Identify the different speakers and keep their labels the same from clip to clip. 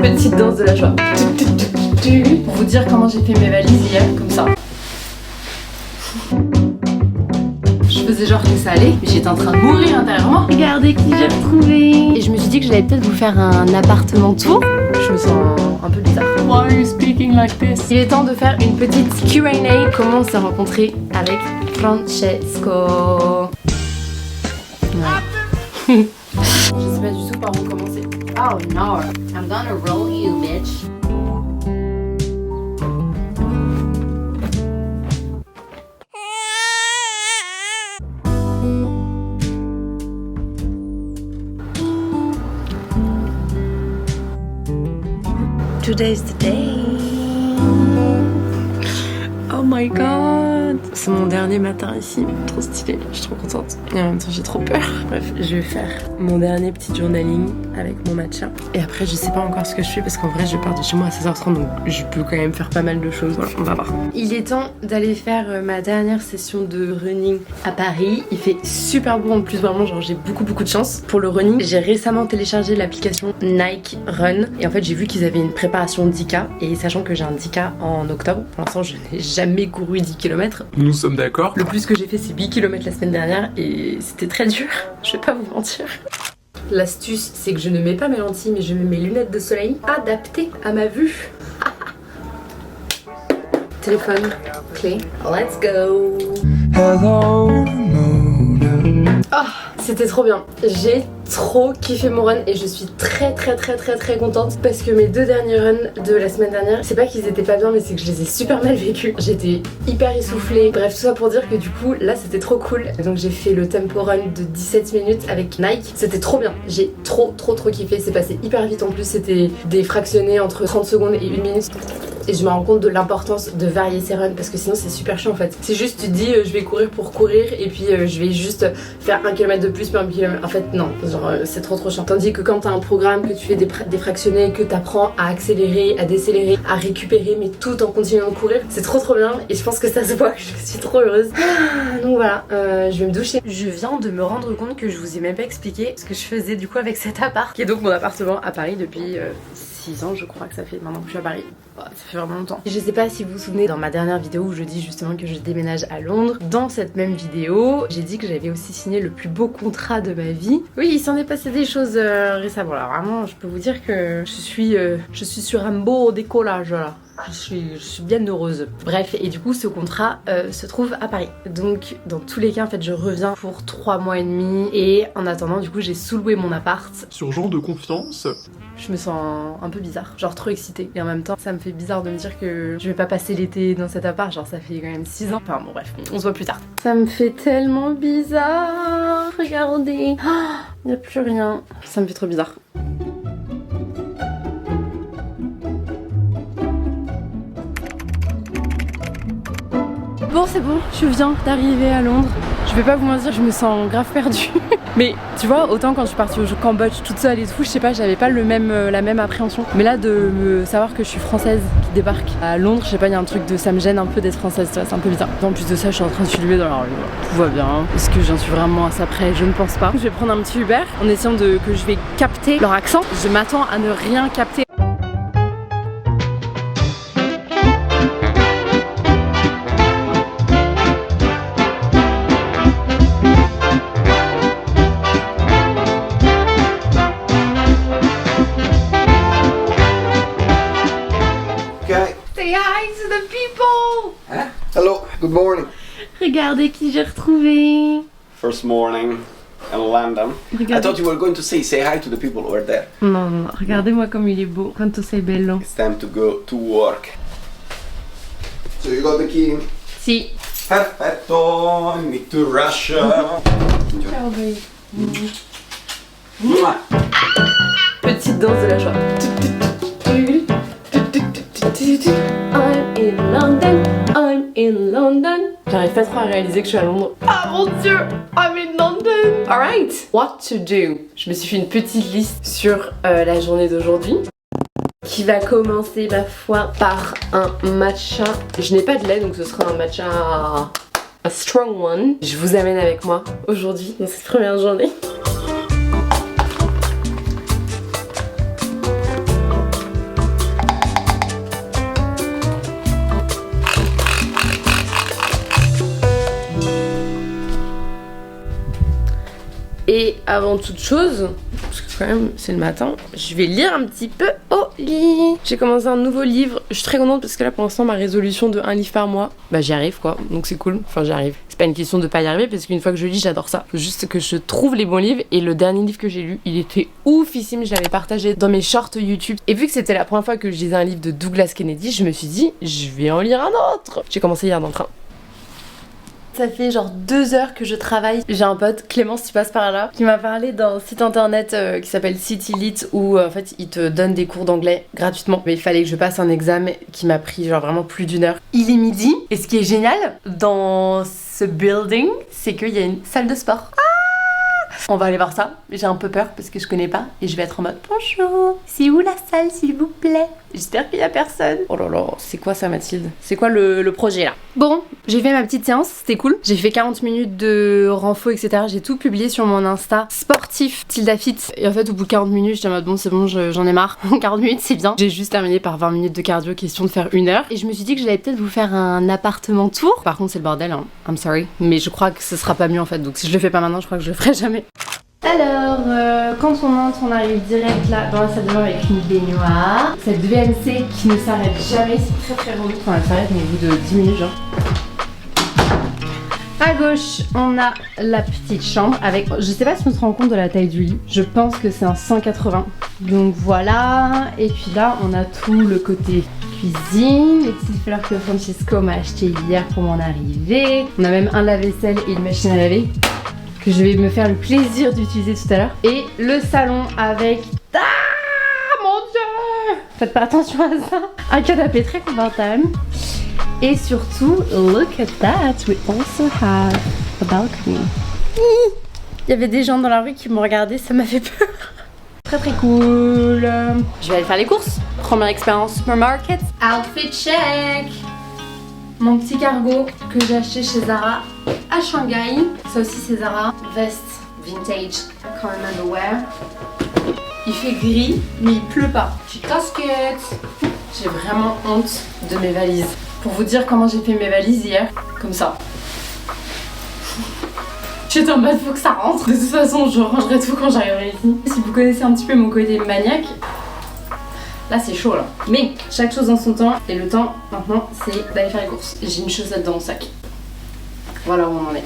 Speaker 1: Petite danse de la joie. Pour vous dire comment j'ai fait mes valises hier, comme ça. Je faisais genre que ça allait, mais j'étais en train de mourir intérieurement. Regardez qui j'ai retrouvé. Et je me suis dit que j'allais peut-être vous faire un appartement tour. Je me sens un peu bizarre. Why are you speaking like this? Il est temps de faire une petite Q&A. Comment on s'est rencontré avec Francesco? Ouais. Je sais pas du tout par où commencer.
Speaker 2: Oh no, I'm gonna roll you, bitch.
Speaker 1: Today's the day. Oh my god. C'est mon dernier matin ici, trop stylé, je suis trop contente. Et en même temps j'ai trop peur. Bref, je vais faire mon dernier petit journaling avec mon matcha. Et après je sais pas encore ce que je fais parce qu'en vrai je pars de chez moi à 16h30 donc je peux quand même faire pas mal de choses. Voilà, on va voir. Il est temps d'aller faire ma dernière session de running à Paris. Il fait super beau en plus, vraiment genre j'ai beaucoup de chance. Pour le running, j'ai récemment téléchargé l'application Nike Run. Et en fait j'ai vu qu'ils avaient une préparation 10K. Et sachant que j'ai un 10K en octobre, pour l'instant je n'ai jamais couru 10 km.
Speaker 3: Nous sommes d'accord.
Speaker 1: Le plus que j'ai fait c'est 8 km la semaine dernière et c'était très dur, je vais pas vous mentir. L'astuce c'est que je ne mets pas mes lentilles mais je mets mes lunettes de soleil adaptées à ma vue. Téléphone, clé, let's go.
Speaker 3: Hello,
Speaker 1: Oh, c'était trop bien. J'ai trop kiffé mon run et je suis très contente parce que mes deux derniers runs de la semaine dernière, c'est pas qu'ils étaient pas bien mais c'est que je les ai super mal vécus. J'étais hyper essoufflée. Bref, tout ça pour dire que du coup là c'était trop cool. Donc j'ai fait le tempo run de 17 minutes avec Nike. C'était trop bien. J'ai trop kiffé. C'est passé hyper vite en plus. C'était des fractionnés entre 30 secondes et 1 minute. Et je me rends compte de l'importance de varier ses runs parce que sinon c'est super chiant en fait. C'est juste tu te dis je vais courir pour courir et puis je vais juste faire 1 km de plus puis 1 km. En fait non, genre c'est trop chiant. Tandis que quand t'as un programme, que tu fais des fractionnés, que t'apprends à accélérer, à décélérer, à récupérer mais tout en continuant de courir, c'est trop bien et je pense que ça se voit, je suis trop heureuse. Donc voilà, je vais me doucher. Je viens de me rendre compte que je vous ai même pas expliqué ce que je faisais du coup avec cet appart qui est donc mon appartement à Paris depuis 6 ans je crois que ça fait maintenant que je suis à Paris. Ça fait vraiment longtemps. Je sais pas si vous vous souvenez dans ma dernière vidéo où je dis justement que je déménage à Londres. Dans cette même vidéo, j'ai dit que j'avais aussi signé le plus beau contrat de ma vie. Oui, il s'en est passé des choses récemment. Alors vraiment, je peux vous dire que je suis sur un beau décollage là. Je suis bien heureuse. Bref, et du coup ce contrat se trouve à Paris. Donc dans tous les cas en fait je reviens pour 3 mois et demi. Et en attendant du coup j'ai sous-loué mon appart.
Speaker 3: Sur genre de confiance.
Speaker 1: Je me sens un peu bizarre, genre trop excitée. Et en même temps ça me fait bizarre de me dire que je vais pas passer l'été dans cet appart. Genre ça fait quand même 6 ans. Enfin bon bref, on se voit plus tard. Ça me fait tellement bizarre. Regardez, il n'y a plus rien. Ça me fait trop bizarre. Bon c'est bon, je viens d'arriver à Londres. Je vais pas vous mentir, je me sens grave perdue. Mais tu vois, autant quand je suis partie au Cambodge toute seule et tout, je sais pas, j'avais pas la même appréhension. Mais là de me savoir que je suis française qui débarque à Londres, je sais pas, il y a un truc de ça me gêne un peu d'être française, c'est un peu bizarre. En plus de ça, je suis en train de filmer dans la rue, tout va bien. Est-ce que j'en suis vraiment à ça près? Je ne pense pas. Je vais prendre un petit Uber en essayant que je vais capter leur accent. Je m'attends à ne rien capter. Say hi to the people!
Speaker 4: Huh? Hello, good morning.
Speaker 1: Regardez qui j'ai retrouvé.
Speaker 4: First morning in London.
Speaker 1: Regardez.
Speaker 4: I thought you were going to say hi to the people who are there.
Speaker 1: Non, regardez-moi comme il est beau. Quanto sei bello.
Speaker 4: It's time to go to work. So you got the key?
Speaker 1: Si.
Speaker 4: Perfetto, I need to rush.
Speaker 1: Ciao, baby. Petite danse de la joie. I'm in London, I'm in London. J'arrive pas trop à réaliser que je suis à Londres. Ah mon dieu, I'm in London. Alright, what to do? Je me suis fait une petite liste sur la journée d'aujourd'hui qui va commencer ma foi par un matcha. Je n'ai pas de lait donc ce sera un matcha a strong one. Je vous amène avec moi aujourd'hui dans cette première journée. Et avant toute chose, parce que quand même c'est le matin, je vais lire un petit peu au lit. J'ai commencé un nouveau livre, je suis très contente parce que là pour l'instant ma résolution de 1 livre par mois, bah j'y arrive quoi, donc c'est cool, enfin j'y arrive. C'est pas une question de pas y arriver parce qu'une fois que je lis j'adore ça. Faut juste que je trouve les bons livres et le dernier livre que j'ai lu, il était oufissime, je l'avais partagé dans mes shorts YouTube. Et vu que c'était la première fois que je lisais un livre de Douglas Kennedy, je me suis dit je vais en lire un autre. J'ai commencé hier dans le train. Ça fait genre 2 heures que je travaille. J'ai un pote, Clémence, tu passes par là, qui m'a parlé d'un site internet qui s'appelle CityLit où en fait il te donne des cours d'anglais gratuitement. Mais il fallait que je passe un examen qui m'a pris genre vraiment plus d'1 heure. Il est midi et ce qui est génial dans ce building, c'est qu'il y a une salle de sport. On va aller voir ça, j'ai un peu peur parce que je connais pas et je vais être en mode bonjour, c'est où la salle s'il vous plaît? J'espère qu'il y a personne. Oh là là, c'est quoi ça Mathilde? C'est quoi le projet là? Bon, j'ai fait ma petite séance, c'était cool. J'ai fait 40 minutes de renfo etc. J'ai tout publié sur mon Insta sportif Tilda Fit. Et en fait au bout de 40 minutes j'étais en mode bon c'est bon j'en ai marre. 40 minutes c'est bien. J'ai juste terminé par 20 minutes de cardio, question de faire 1 heure. Et je me suis dit que j'allais peut-être vous faire un appartement tour. Par contre c'est le bordel hein, I'm sorry. Mais je crois que ce sera pas mieux en fait. Donc si je le fais pas maintenant je crois que je le ferai jamais. Alors, quand on entre, on arrive direct là dans la salle de bain avec une baignoire. Cette VMC qui ne s'arrête jamais, c'est très relou. Enfin, elle s'arrête mais au bout de 10 minutes, genre. À gauche, on a la petite chambre avec. Je sais pas si on se rend compte de la taille du lit. Je pense que c'est un 180. Donc voilà. Et puis là, on a tout le côté cuisine, les petites fleurs que Francesco m'a achetées hier pour mon arrivée. On a même un lave-vaisselle et une machine à laver que je vais me faire le plaisir d'utiliser tout à l'heure. Et le salon avec... Ah mon dieu! Faites pas attention à ça. Un canapé très confortable. Et surtout, look at that, we also have a balcony. Il y avait des gens dans la rue qui m'ont regardé, ça m'a fait peur. Très cool. Je vais aller faire les courses. Première expérience supermarket. Outfit check. Mon petit cargo que j'ai acheté chez Zara à Shanghai. Ça aussi c'est Zara. Veste vintage. Can't remember where. Il fait gris mais il pleut pas. Petite casquette. J'ai vraiment honte de mes valises. Pour vous dire comment j'ai fait mes valises hier. Comme ça. J'étais en mode faut que ça rentre. De toute façon je rangerai tout quand j'arriverai ici. Si vous connaissez un petit peu mon côté maniaque. Là c'est chaud là. Mais chaque chose dans son temps. Et le temps maintenant c'est d'aller faire les courses. J'ai une chaussette dans mon sac. Voilà où on en est.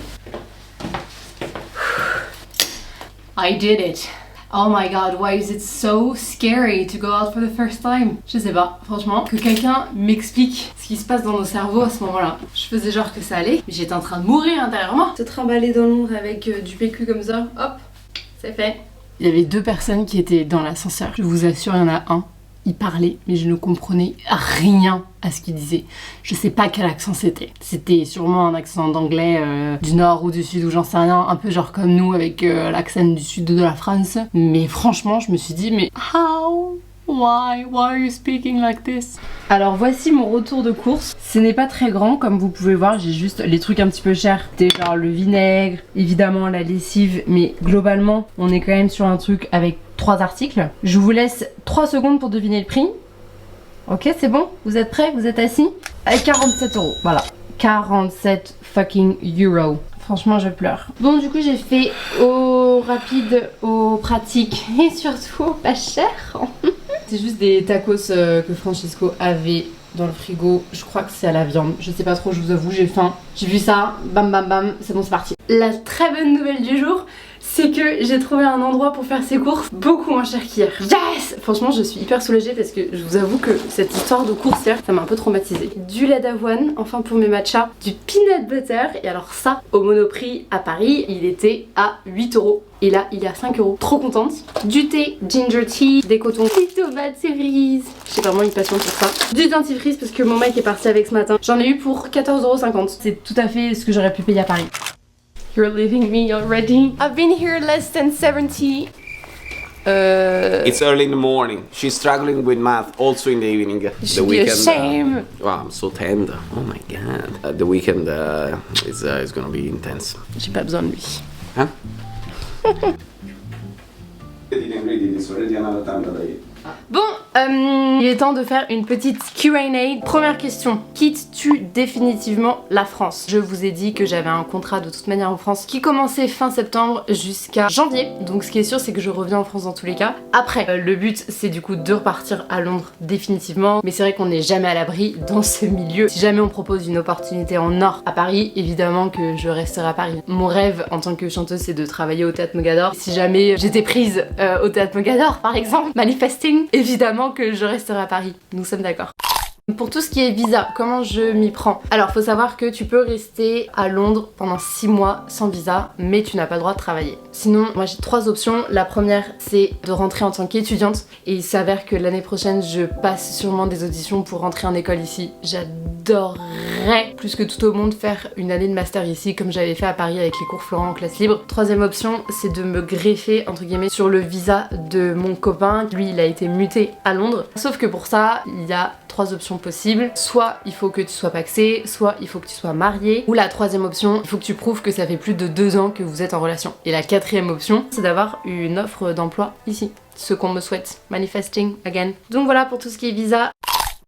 Speaker 1: I did it. Oh my god, why is it so scary to go out for the first time? Je sais pas, franchement, que quelqu'un m'explique ce qui se passe dans nos cerveaux à ce moment-là. Je faisais genre que ça allait, mais j'étais en train de mourir intérieurement. Se trimballer dans Londres avec du PQ comme ça, hop, c'est fait. Il y avait 2 personnes qui étaient dans l'ascenseur. Je vous assure, il y en a un. Il parlait, mais je ne comprenais rien à ce qu'il disait. Je sais pas quel accent c'était. C'était sûrement un accent d'anglais du nord ou du sud ou j'en sais rien. Un peu genre comme nous avec l'accent du sud de la France. Mais franchement, je me suis dit, mais how? Why are you speaking like this? Alors voici mon retour de course. Ce n'est pas très grand comme vous pouvez voir, j'ai juste les trucs un petit peu chers. C'était genre le vinaigre, évidemment la lessive, mais globalement on est quand même sur un truc avec 3 articles. Je vous laisse 3 secondes pour deviner le prix. Ok, c'est bon? Vous êtes prêts? Vous êtes assis? Avec 47 €, voilà. 47 fucking euros. Franchement, je pleure. Bon, du coup, j'ai fait au rapide, au pratique et surtout pas cher. C'est juste des tacos que Francesco avait dans le frigo. Je crois que c'est à la viande. Je sais pas trop, je vous avoue, j'ai faim. J'ai vu ça, bam bam bam, c'est bon, c'est parti. La très bonne nouvelle du jour, c'est que j'ai trouvé un endroit pour faire ses courses beaucoup moins cher qu'hier. Yes! Franchement, je suis hyper soulagée parce que je vous avoue que cette histoire de course hier, ça m'a un peu traumatisée. Du lait d'avoine, enfin pour mes matchas, du peanut butter, et alors ça, au Monoprix à Paris, il était à 8 €. Et là, il est à 5 €. Trop contente. Du thé, ginger tea, des cotons, des tomates cerises. J'ai vraiment une passion pour ça. Du dentifrice parce que mon mec est parti avec ce matin. J'en ai eu pour 14,50 €. C'est tout à fait ce que j'aurais pu payer à Paris. You're leaving me already. I've been here less than 70.
Speaker 4: It's early in the morning. She's struggling with math also in the evening.
Speaker 1: You should be ashamed.
Speaker 4: Wow, I'm so tender. Oh my god. The weekend is gonna be intense.
Speaker 1: J'ai pas besoin de lui.
Speaker 4: Huh? Bon,
Speaker 1: Il est temps de faire une petite Q&A. Première question, quittes-tu définitivement la France? Je vous ai dit que j'avais un contrat de toute manière en France qui commençait fin septembre jusqu'à janvier. Donc ce qui est sûr c'est que je reviens en France dans tous les cas. Après, le but c'est du coup de repartir à Londres définitivement. Mais c'est vrai qu'on n'est jamais à l'abri dans ce milieu. Si jamais on propose une opportunité en or à Paris, évidemment que je resterai à Paris. Mon rêve en tant que chanteuse c'est de travailler au Théâtre Mogador. Si jamais j'étais prise au Théâtre Mogador par exemple, manifesting, évidemment que je resterai à Paris. Nous sommes d'accord. Pour tout ce qui est visa, comment je m'y prends? Alors faut savoir que tu peux rester à Londres pendant 6 mois sans visa, mais tu n'as pas le droit de travailler. Sinon, moi j'ai 3 options. La première c'est de rentrer en tant qu'étudiante, et il s'avère que l'année prochaine je passe sûrement des auditions pour rentrer en école ici. J'adorerais plus que tout au monde faire une année de master ici comme j'avais fait à Paris avec les cours Florent en classe libre. Troisième option c'est de me greffer entre guillemets sur le visa de mon copain. Lui il a été muté à Londres. Sauf que pour ça il y a 3 options possibles. Soit il faut que tu sois paxé, soit il faut que tu sois marié, ou la troisième option, il faut que tu prouves que ça fait plus de 2 ans que vous êtes en relation. Et la quatrième option, c'est d'avoir une offre d'emploi ici. Ce qu'on me souhaite. Manifesting again. Donc voilà pour tout ce qui est visa.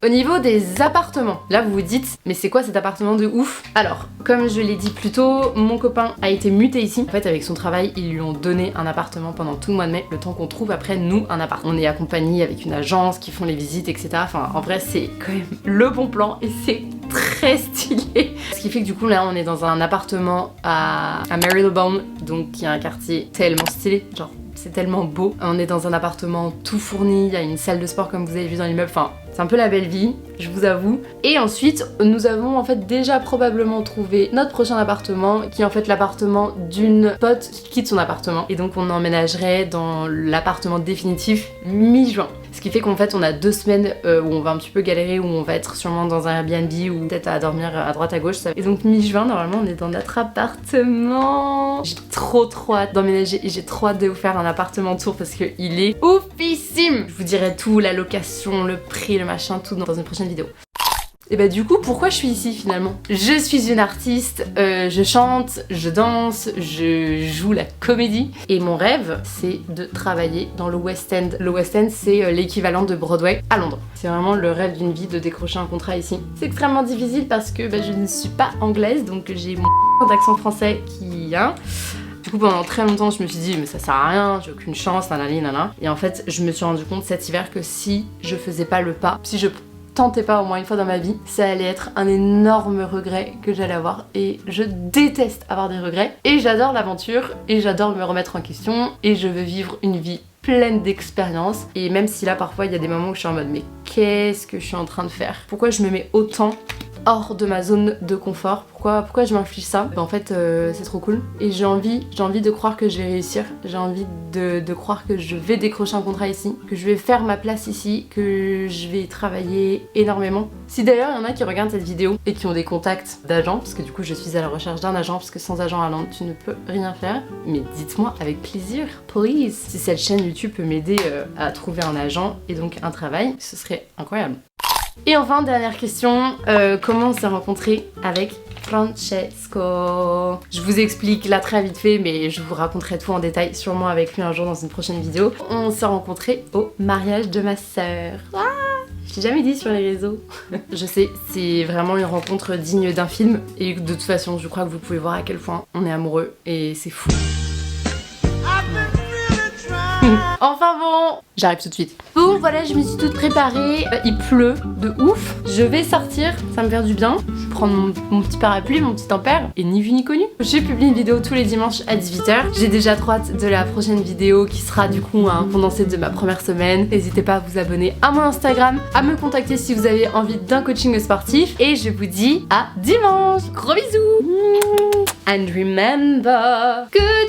Speaker 1: Au niveau des appartements, là vous vous dites mais c'est quoi cet appartement de ouf? Alors comme je l'ai dit plus tôt, mon copain a été muté ici. En fait avec son travail ils lui ont donné un appartement pendant tout le mois de mai, le temps qu'on trouve après nous un appart. On est accompagné avec une agence qui font les visites etc. Enfin en vrai c'est quand même le bon plan et c'est très stylé. Ce qui fait que du coup là on est dans un appartement à Marylebone, donc qui est un quartier tellement stylé, genre c'est tellement beau. On est dans un appartement tout fourni, il y a une salle de sport comme vous avez vu dans l'immeuble, enfin c'est un peu la belle vie, je vous avoue. Et ensuite, nous avons en fait déjà probablement trouvé notre prochain appartement, qui est en fait l'appartement d'une pote qui quitte son appartement. Et donc on emménagerait dans l'appartement définitif mi-juin. Ce qui fait qu'en fait on a 2 semaines où on va un petit peu galérer, où on va être sûrement dans un Airbnb ou peut-être à dormir à droite à gauche. Et donc mi-juin normalement on est dans notre appartement. J'ai trop hâte d'emménager et j'ai trop hâte de vous faire un appartement tour parce qu'il est oufissime. Je vous dirai tout, la location, le prix, le machin, tout dans une prochaine vidéo. Et bah du coup pourquoi je suis ici finalement? Je suis une artiste, je chante, je danse, je joue la comédie et mon rêve c'est de travailler dans le West End. Le West End c'est l'équivalent de Broadway à Londres. C'est vraiment le rêve d'une vie de décrocher un contrat ici. C'est extrêmement difficile parce que je ne suis pas anglaise donc j'ai mon d'accent français qui a. Du coup pendant très longtemps je me suis dit mais ça sert à rien, j'ai aucune chance, nanana. Et en fait je me suis rendu compte cet hiver que si je faisais pas le pas, si je tentais pas au moins une fois dans ma vie, ça allait être un énorme regret que j'allais avoir et je déteste avoir des regrets et j'adore l'aventure et j'adore me remettre en question et je veux vivre une vie pleine d'expériences et même si là parfois il y a des moments où je suis en mode mais qu'est-ce que je suis en train de faire? Pourquoi je me mets autant hors de ma zone de confort? Pourquoi je m'inflige ça? En fait c'est trop cool et j'ai envie de croire que je vais réussir, j'ai envie de croire que je vais décrocher un contrat ici, que je vais faire ma place ici, que je vais travailler énormément. Si d'ailleurs il y en a qui regardent cette vidéo et qui ont des contacts d'agents, parce que du coup je suis à la recherche d'un agent parce que sans agent à Londres tu ne peux rien faire, mais dites-moi avec plaisir, please, si cette chaîne YouTube peut m'aider à trouver un agent et donc un travail, ce serait incroyable. Et enfin, dernière question, comment on s'est rencontrés avec Francesco? Je vous explique là très vite fait, mais je vous raconterai tout en détail, sûrement avec lui un jour dans une prochaine vidéo. On s'est rencontrés au mariage de ma sœur. Ah, je l'ai jamais dit sur les réseaux. Je sais, c'est vraiment une rencontre digne d'un film, et de toute façon, je crois que vous pouvez voir à quel point on est amoureux, et c'est fou. Enfin bon, j'arrive tout de suite. Bon voilà, je me suis toute préparée, il pleut de ouf. Je vais sortir, ça me fait du bien. Je vais prendre mon petit parapluie, mon petit ampère, et ni vu ni connu. Je publie une vidéo tous les dimanches à 18h. J'ai déjà trop hâte de la prochaine vidéo qui sera du coup un condensé de ma première semaine. N'hésitez pas à vous abonner à mon Instagram, à me contacter si vous avez envie d'un coaching sportif. Et je vous dis à dimanche. Gros bisous. And remember, good